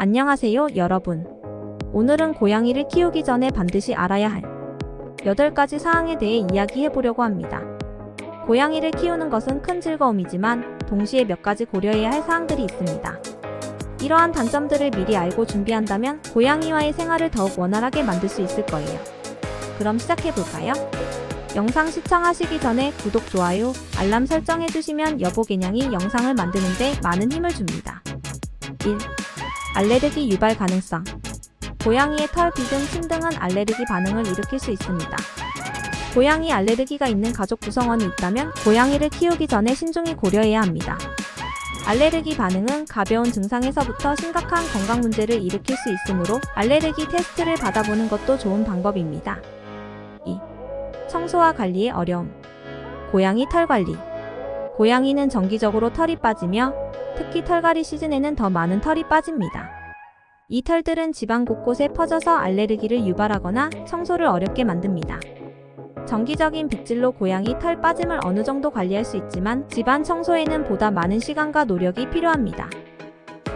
안녕하세요, 여러분. 오늘은 고양이를 키우기 전에 반드시 알아야 할 8가지 사항에 대해 이야기해 보려고 합니다. 고양이를 키우는 것은 큰 즐거움이지만 동시에 몇 가지 고려해야 할 사항들이 있습니다. 이러한 단점들을 미리 알고 준비한다면 고양이와의 생활을 더욱 원활하게 만들 수 있을 거예요. 그럼 시작해 볼까요? 영상 시청하시기 전에 구독, 좋아요, 알람 설정해 주시면 여보개냥이 영상을 만드는 데 많은 힘을 줍니다. 1. 알레르기 유발 가능성. 고양이의 털, 비 등 침 등은 알레르기 반응을 일으킬 수 있습니다. 고양이 알레르기가 있는 가족 구성원이 있다면 고양이를 키우기 전에 신중히 고려해야 합니다. 알레르기 반응은 가벼운 증상에서부터 심각한 건강 문제를 일으킬 수 있으므로 알레르기 테스트를 받아보는 것도 좋은 방법입니다. 2. 청소와 관리의 어려움. 고양이 털 관리. 고양이는 정기적으로 털이 빠지며 특히 털갈이 시즌에는 더 많은 털이 빠집니다. 이 털들은 집안 곳곳에 퍼져서 알레르기를 유발하거나 청소를 어렵게 만듭니다. 정기적인 빗질로 고양이 털 빠짐을 어느 정도 관리할 수 있지만 집안 청소에는 보다 많은 시간과 노력이 필요합니다.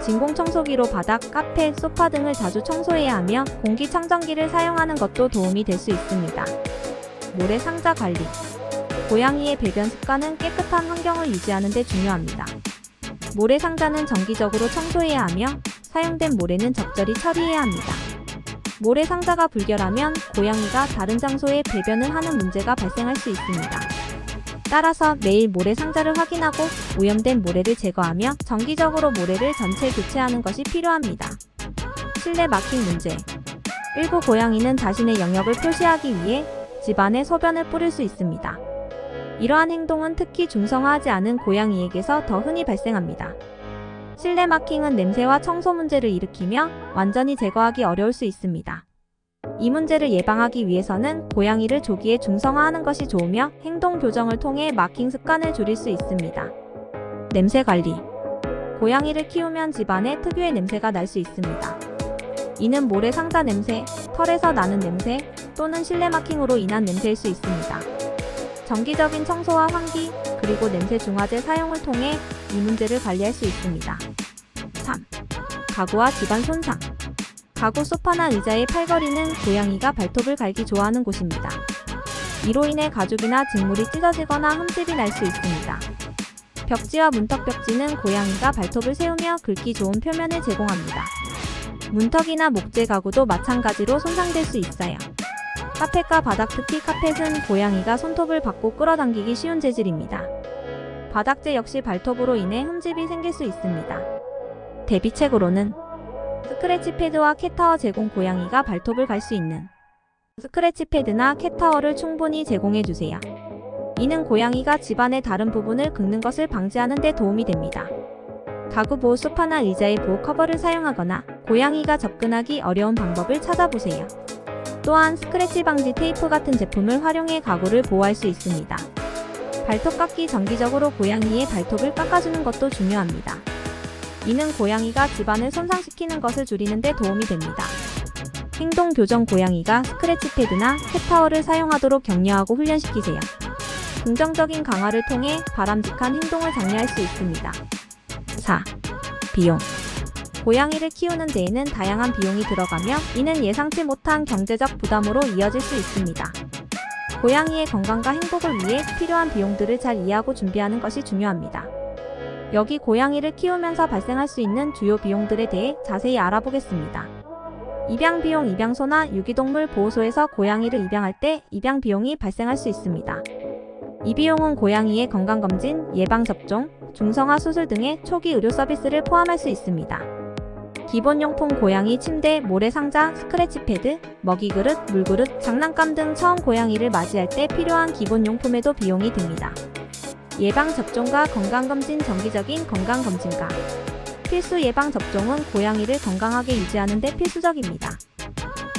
진공청소기로 바닥, 카페, 소파 등을 자주 청소해야 하며 공기청정기를 사용하는 것도 도움이 될 수 있습니다. 모래 상자 관리. 고양이의 배변 습관은 깨끗한 환경을 유지하는 데 중요합니다. 모래 상자는 정기적으로 청소해야 하며 사용된 모래는 적절히 처리해야 합니다. 모래 상자가 불결하면 고양이가 다른 장소에 배변을 하는 문제가 발생할 수 있습니다. 따라서 매일 모래 상자를 확인하고 오염된 모래를 제거하며 정기적으로 모래를 전체 교체하는 것이 필요합니다. 실내 마킹 문제. 일부 고양이는 자신의 영역을 표시하기 위해 집안에 소변을 뿌릴 수 있습니다. 이러한 행동은 특히 중성화하지 않은 고양이에게서 더 흔히 발생합니다. 실내 마킹은 냄새와 청소 문제를 일으키며 완전히 제거하기 어려울 수 있습니다. 이 문제를 예방하기 위해서는 고양이를 조기에 중성화하는 것이 좋으며 행동 교정을 통해 마킹 습관을 줄일 수 있습니다. 냄새 관리. 고양이를 키우면 집안에 특유의 냄새가 날 수 있습니다. 이는 모래 상자 냄새, 털에서 나는 냄새 또는 실내 마킹으로 인한 냄새일 수 있습니다. 정기적인 청소와 환기, 그리고 냄새 중화제 사용을 통해 이 문제를 관리할 수 있습니다. 3. 가구와 집안 손상. 가구 소파나 의자의 팔걸이는 고양이가 발톱을 갈기 좋아하는 곳입니다. 이로 인해 가죽이나 직물이 찢어지거나 흠집이 날 수 있습니다. 벽지와 문턱. 벽지는 고양이가 발톱을 세우며 긁기 좋은 표면을 제공합니다. 문턱이나 목재 가구도 마찬가지로 손상될 수 있어요. 카펫과 바닥, 특히 카펫은 고양이가 손톱을 받고 끌어당기기 쉬운 재질입니다. 바닥재 역시 발톱으로 인해 흠집이 생길 수 있습니다. 대비책으로는 스크래치 패드와 캣타워 제공. 고양이가 발톱을 갈 수 있는 스크래치 패드나 캣타워를 충분히 제공해주세요. 이는 고양이가 집안의 다른 부분을 긁는 것을 방지하는 데 도움이 됩니다. 가구 보호 소파나 의자의 보호 커버를 사용하거나 고양이가 접근하기 어려운 방법을 찾아보세요. 또한 스크래치 방지 테이프 같은 제품을 활용해 가구를 보호할 수 있습니다. 발톱 깎기. 정기적으로 고양이의 발톱을 깎아주는 것도 중요합니다. 이는 고양이가 집안을 손상시키는 것을 줄이는 데 도움이 됩니다. 행동 교정. 고양이가 스크래치 패드나 캣타워를 사용하도록 격려하고 훈련시키세요. 긍정적인 강화를 통해 바람직한 행동을 장려할 수 있습니다. 4. 비용. 고양이를 키우는 데에는 다양한 비용이 들어가며 이는 예상치 못한 경제적 부담으로 이어질 수 있습니다. 고양이의 건강과 행복을 위해 필요한 비용들을 잘 이해하고 준비하는 것이 중요합니다. 여기 고양이를 키우면서 발생할 수 있는 주요 비용들에 대해 자세히 알아보겠습니다. 입양 비용. 입양소나 유기동물 보호소에서 고양이를 입양할 때 입양 비용이 발생할 수 있습니다. 이 비용은 고양이의 건강검진, 예방접종, 중성화 수술 등의 초기 의료 서비스를 포함할 수 있습니다. 기본용품. 고양이 침대, 모래상자, 스크래치 패드, 먹이그릇, 물그릇, 장난감 등 처음 고양이를 맞이할 때 필요한 기본용품에도 비용이 듭니다. 예방접종과 건강검진. 정기적인 건강검진과 필수 예방접종은 고양이를 건강하게 유지하는 데 필수적입니다.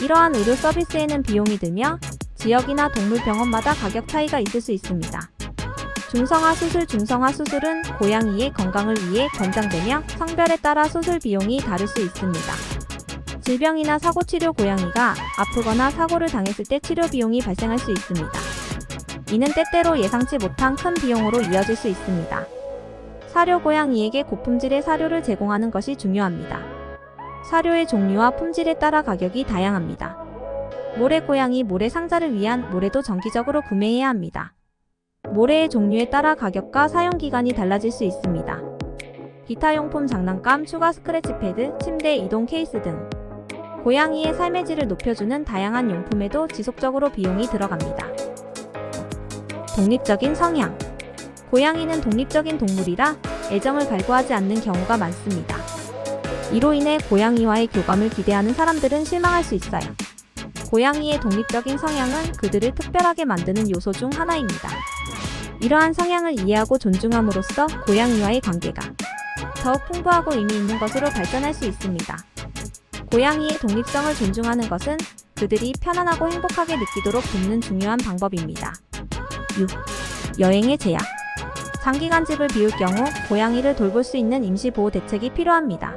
이러한 의료 서비스에는 비용이 들며 지역이나 동물병원마다 가격 차이가 있을 수 있습니다. 중성화 수술. 중성화 수술은 고양이의 건강을 위해 권장되며 성별에 따라 수술 비용이 다를 수 있습니다. 질병이나 사고 치료. 고양이가 아프거나 사고를 당했을 때 치료 비용이 발생할 수 있습니다. 이는 때때로 예상치 못한 큰 비용으로 이어질 수 있습니다. 사료. 고양이에게 고품질의 사료를 제공하는 것이 중요합니다. 사료의 종류와 품질에 따라 가격이 다양합니다. 모래 고양이 모래 상자를 위한 모래도 정기적으로 구매해야 합니다. 모래의 종류에 따라 가격과 사용기간이 달라질 수 있습니다. 기타 용품 장난감, 추가 스크래치 패드, 침대, 이동 케이스 등 고양이의 삶의 질을 높여주는 다양한 용품에도 지속적으로 비용이 들어갑니다. 독립적인 성향. 고양이는 독립적인 동물이라 애정을 갈구하지 않는 경우가 많습니다. 이로 인해 고양이와의 교감을 기대하는 사람들은 실망할 수 있어요. 고양이의 독립적인 성향은 그들을 특별하게 만드는 요소 중 하나입니다. 이러한 성향을 이해하고 존중함으로써 고양이와의 관계가 더욱 풍부하고 의미 있는 것으로 발전할 수 있습니다. 고양이의 독립성을 존중하는 것은 그들이 편안하고 행복하게 느끼도록 돕는 중요한 방법입니다. 6. 여행의 제약. 장기간 집을 비울 경우 고양이를 돌볼 수 있는 임시보호 대책이 필요합니다.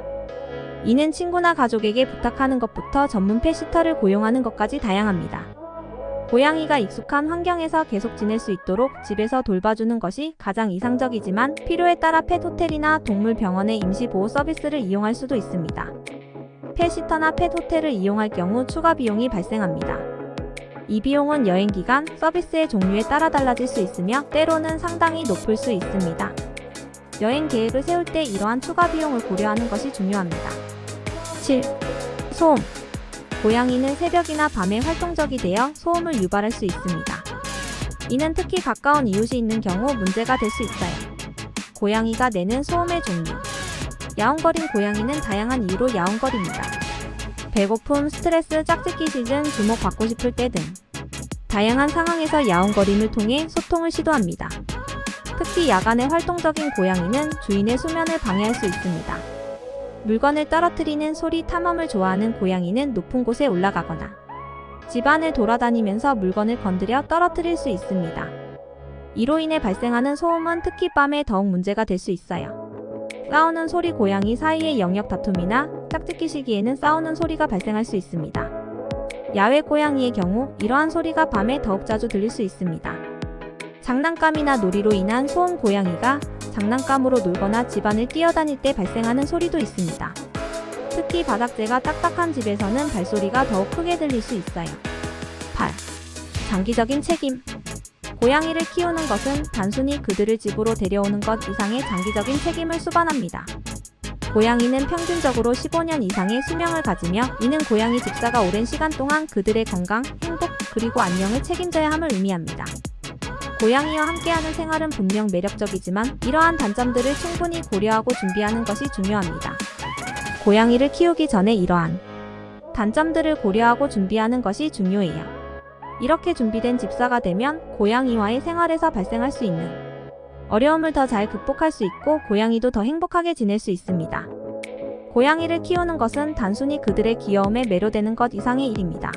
이는 친구나 가족에게 부탁하는 것부터 전문 펫시터를 고용하는 것까지 다양합니다. 고양이가 익숙한 환경에서 계속 지낼 수 있도록 집에서 돌봐주는 것이 가장 이상적이지만 필요에 따라 펫호텔이나 동물병원의 임시보호 서비스를 이용할 수도 있습니다. 펫시터나 펫호텔을 이용할 경우 추가 비용이 발생합니다. 이 비용은 여행기간, 서비스의 종류에 따라 달라질 수 있으며 때로는 상당히 높을 수 있습니다. 여행 계획을 세울 때 이러한 추가 비용을 고려하는 것이 중요합니다. 7. 소음. 고양이는 새벽이나 밤에 활동적이 되어 소음을 유발할 수 있습니다. 이는 특히 가까운 이웃이 있는 경우 문제가 될 수 있어요. 고양이가 내는 소음의 종류. 야옹거린 고양이는 다양한 이유로 야옹거립니다. 배고픔, 스트레스, 짝짓기 시즌, 주목받고 싶을 때 등 다양한 상황에서 야옹거림을 통해 소통을 시도합니다. 특히 야간에 활동적인 고양이는 주인의 수면을 방해할 수 있습니다. 물건을 떨어뜨리는 소리, 탐험을 좋아하는 고양이는 높은 곳에 올라가거나 집안을 돌아다니면서 물건을 건드려 떨어뜨릴 수 있습니다. 이로 인해 발생하는 소음은 특히 밤에 더욱 문제가 될 수 있어요. 싸우는 소리. 고양이 사이의 영역 다툼이나 짝짓기 시기에는 싸우는 소리가 발생할 수 있습니다. 야외 고양이의 경우 이러한 소리가 밤에 더욱 자주 들릴 수 있습니다. 장난감이나 놀이로 인한 소음. 고양이가 장난감으로 놀거나 집안을 뛰어다닐 때 발생하는 소리도 있습니다. 특히 바닥재가 딱딱한 집에서는 발소리가 더욱 크게 들릴 수 있어요. 8. 장기적인 책임. 고양이를 키우는 것은 단순히 그들을 집으로 데려오는 것 이상의 장기적인 책임을 수반합니다. 고양이는 평균적으로 15년 이상의 수명을 가지며 이는 고양이 집사가 오랜 시간 동안 그들의 건강, 행복, 그리고 안녕을 책임져야 함을 의미합니다. 고양이와 함께하는 생활은 분명 매력적이지만 이러한 단점들을 충분히 고려하고 준비하는 것이 중요합니다. 고양이를 키우기 전에 이러한 단점들을 고려하고 준비하는 것이 중요해요. 이렇게 준비된 집사가 되면 고양이와의 생활에서 발생할 수 있는 어려움을 더 잘 극복할 수 있고 고양이도 더 행복하게 지낼 수 있습니다. 고양이를 키우는 것은 단순히 그들의 귀여움에 매료되는 것 이상의 일입니다.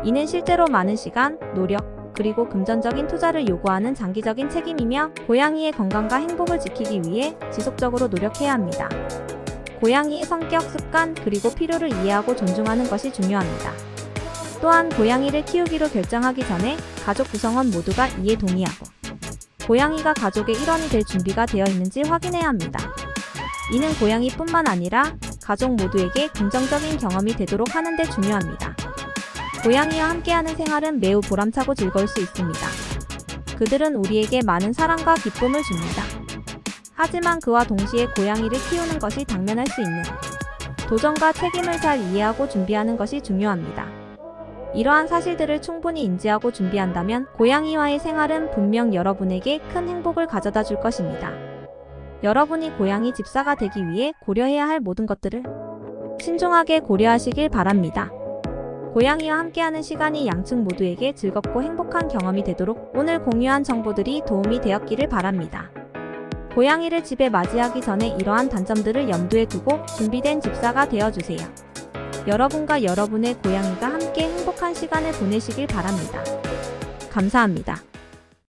이는 실제로 많은 시간, 노력, 그리고 금전적인 투자를 요구하는 장기적인 책임이며 고양이의 건강과 행복을 지키기 위해 지속적으로 노력해야 합니다. 고양이의 성격, 습관, 그리고 필요를 이해하고 존중하는 것이 중요합니다. 또한 고양이를 키우기로 결정하기 전에 가족 구성원 모두가 이에 동의하고 고양이가 가족의 일원이 될 준비가 되어 있는지 확인해야 합니다. 이는 고양이뿐만 아니라 가족 모두에게 긍정적인 경험이 되도록 하는 데 중요합니다. 고양이와 함께하는 생활은 매우 보람차고 즐거울 수 있습니다. 그들은 우리에게 많은 사랑과 기쁨을 줍니다. 하지만 그와 동시에 고양이를 키우는 것이 당면할 수 있는 도전과 책임을 잘 이해하고 준비하는 것이 중요합니다. 이러한 사실들을 충분히 인지하고 준비한다면 고양이와의 생활은 분명 여러분에게 큰 행복을 가져다 줄 것입니다. 여러분이 고양이 집사가 되기 위해 고려해야 할 모든 것들을 신중하게 고려하시길 바랍니다. 고양이와 함께하는 시간이 양측 모두에게 즐겁고 행복한 경험이 되도록 오늘 공유한 정보들이 도움이 되었기를 바랍니다. 고양이를 집에 맞이하기 전에 이러한 단점들을 염두에 두고 준비된 집사가 되어주세요. 여러분과 여러분의 고양이가 함께 행복한 시간을 보내시길 바랍니다. 감사합니다.